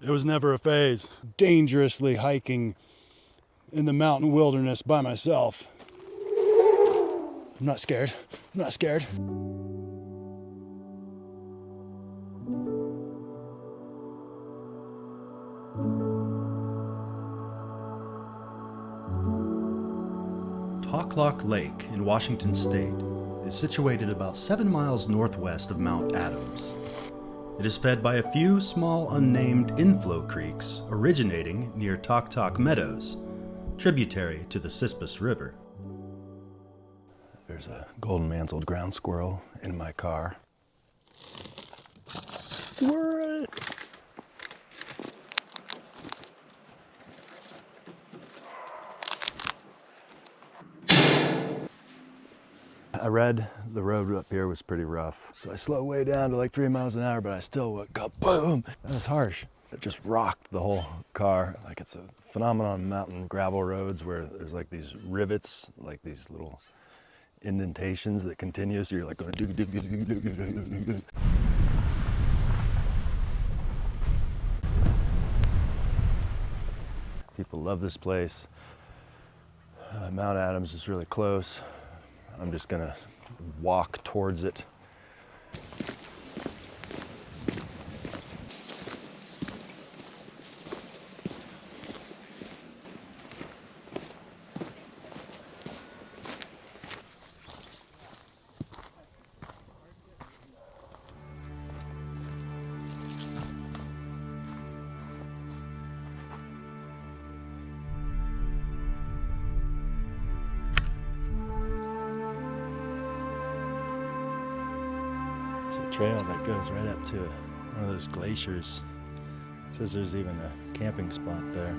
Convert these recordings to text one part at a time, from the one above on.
It was never a phase. Dangerously hiking in the mountain wilderness by myself. I'm not scared. I'm not scared. Takhlakh Lake in Washington State is situated about 7 miles northwest of Mount Adams. It is fed by a few small unnamed inflow creeks originating near Takh Takh Meadows, tributary to the Cispus River. There's a golden-mantled ground squirrel in my car. Squirrel! I read the road up here was pretty rough, so I slowed way down to like 3 miles an hour, but I still went kaboom! That was harsh. It just rocked the whole car. Like it's a phenomenon on mountain gravel roads where there's like these rivets, like these little indentations that continue, so you're like going do. People love this place. Mount Adams is really close. I'm just gonna walk towards it. It's a trail that goes right up to one of those glaciers. It says there's even a camping spot there.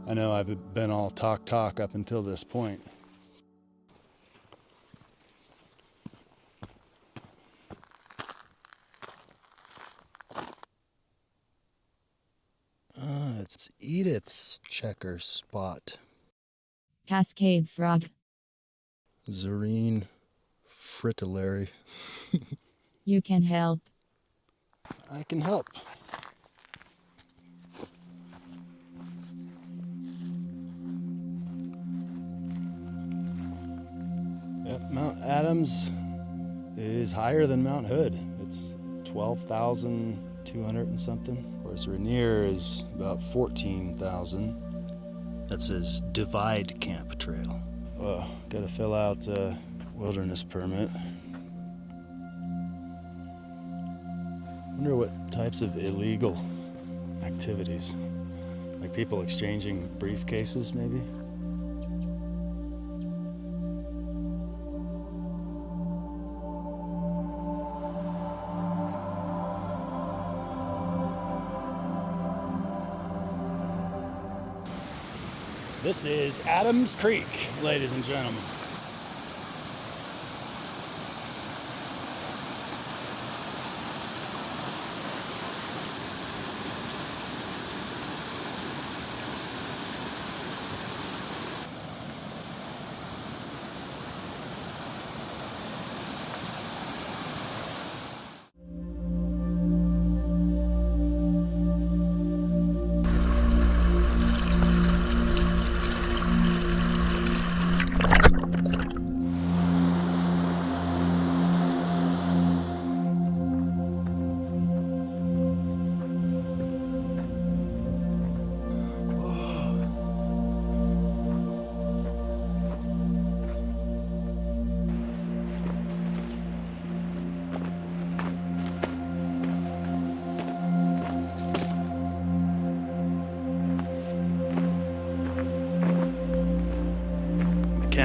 I know I've been all talk up until this point. It's Edith's checker spot. Cascade frog. Zarine fritillary. You can help. I can help. Yep, Mount Adams is higher than Mount Hood. It's 12,200 and something. Of course, Rainier is about 14,000. That says Divide Camp Trail. Gotta fill out a wilderness permit. Wonder what types of illegal activities, like people exchanging briefcases, maybe? This is Adams Creek, ladies and gentlemen.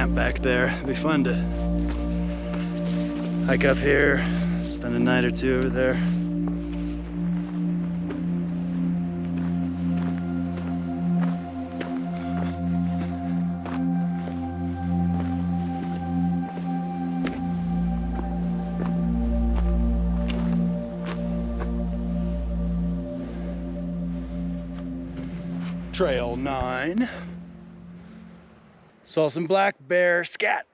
camp back there. It'd be fun to hike up here, spend a night or two over there. Trail 9. Saw some black bear scat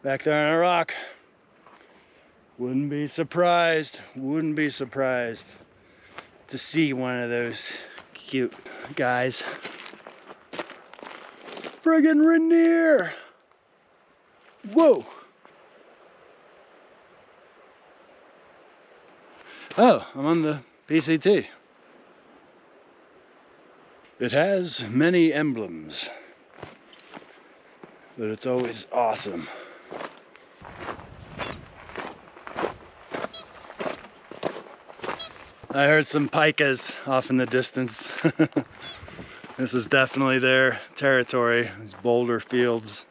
back there on a rock. Wouldn't be surprised to see one of those cute guys. Friggin' reindeer! Whoa! Oh, I'm on the PCT. It has many emblems, but it's always awesome. I heard some pikas off in the distance. This is definitely their territory, these boulder fields.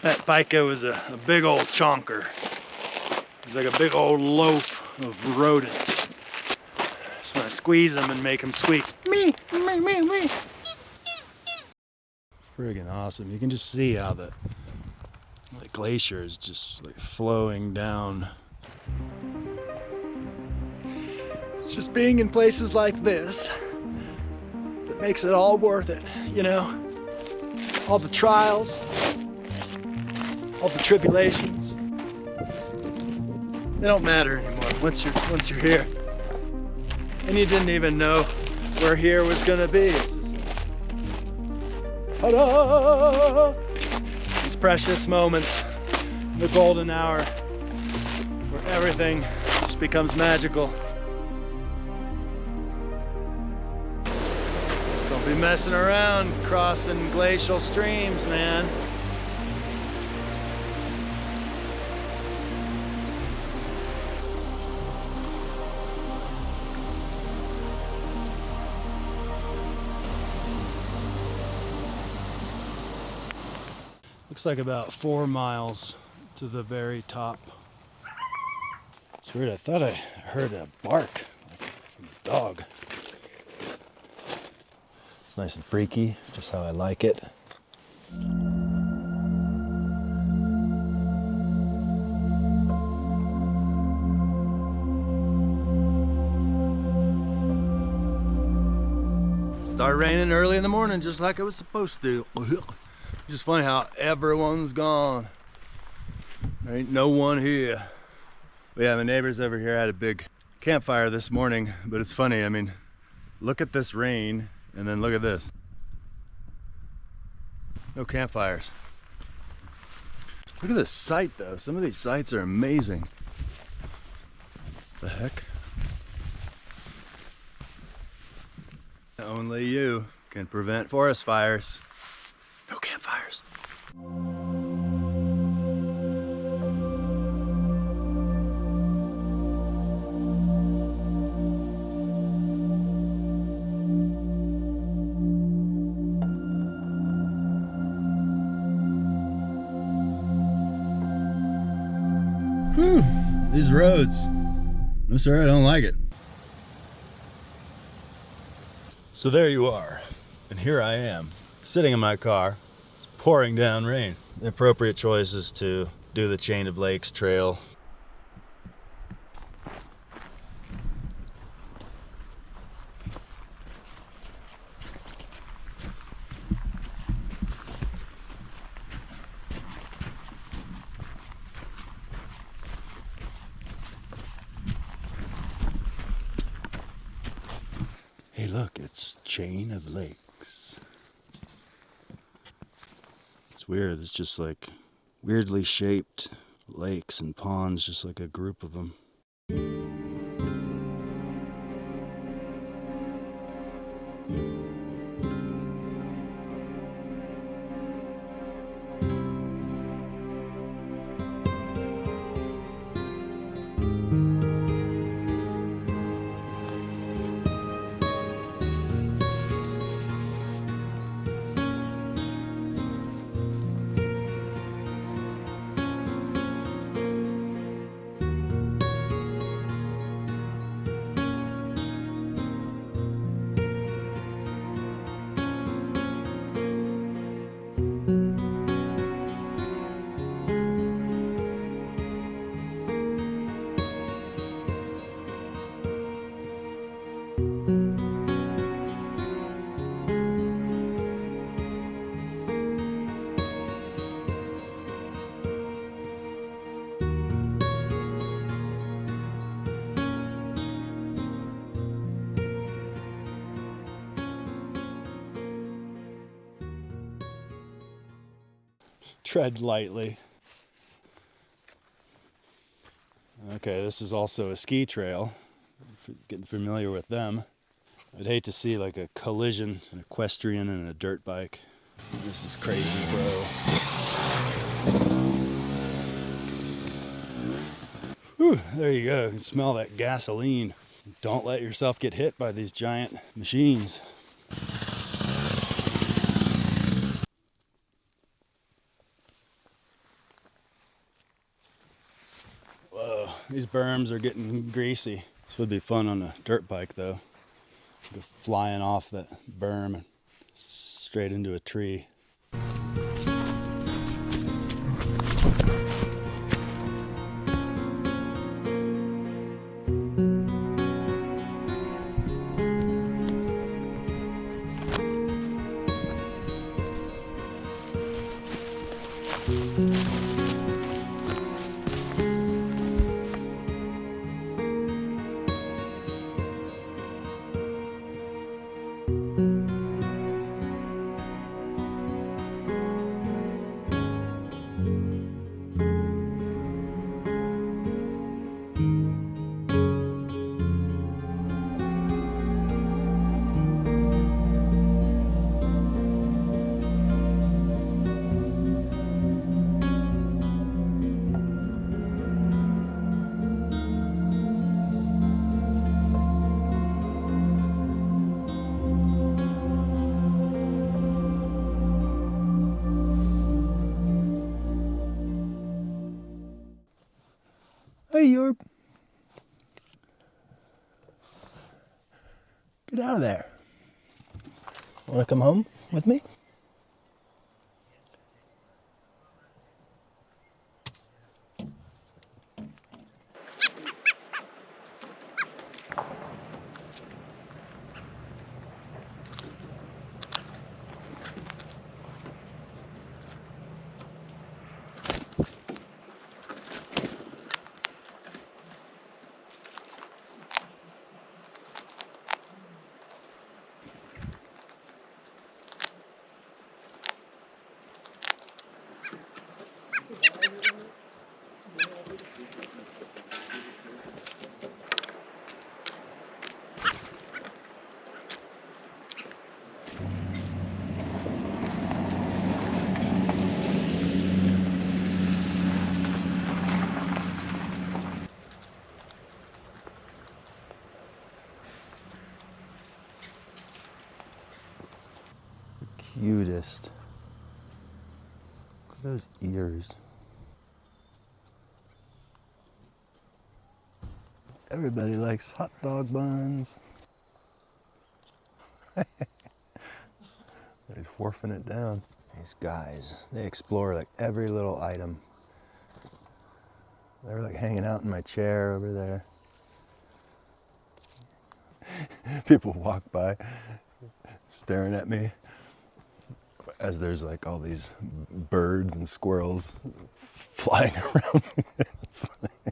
That pika was a big old chonker. It was like a big old loaf of rodent. Just want to squeeze them and make them squeak. Me. Friggin' awesome. You can just see how the glacier is just like flowing down. It's just being in places like this that makes it all worth it, you know? All the trials, all the tribulations, they don't matter anymore once you're here. And you didn't even know where here was gonna be. It's just, ta-da! These precious moments, the golden hour, where everything just becomes magical. Don't be messing around crossing glacial streams, man. Looks like about 4 miles to the very top. It's weird, I thought I heard a bark from a dog. It's nice and freaky, just how I like it. Started raining early in the morning, just like it was supposed to. It's just funny how everyone's gone. There ain't no one here. But yeah, my neighbors over here had a big campfire this morning, but it's funny, I mean, look at this rain and then look at this. No campfires. Look at this site though. Some of these sites are amazing. The heck? Only you can prevent forest fires. No campfires. These roads. No sir, I don't like it. So there you are, and here I am, sitting in my car. It's pouring down rain. The appropriate choice is to do the Chain of Lakes Trail. Hey look, it's Chain of Lakes. It's weird, it's just like weirdly shaped lakes and ponds, just like a group of them. Tread lightly. Okay, this is also a ski trail. Getting familiar with them. I'd hate to see like a collision, an equestrian and a dirt bike. This is crazy, bro. Whew, there you go. You can smell that gasoline. Don't let yourself get hit by these giant machines. Whoa, these berms are getting greasy. This would be fun on a dirt bike though. Go flying off that berm and straight into a tree. Hey, Yorb. Get out of there. Want to come home with me? Cutest. Look at those ears. Everybody likes hot dog buns. He's wharfing it down. These guys, they explore like every little item. They're like hanging out in my chair over there. People walk by staring at me as there's like all these birds and squirrels flying around me. It's funny.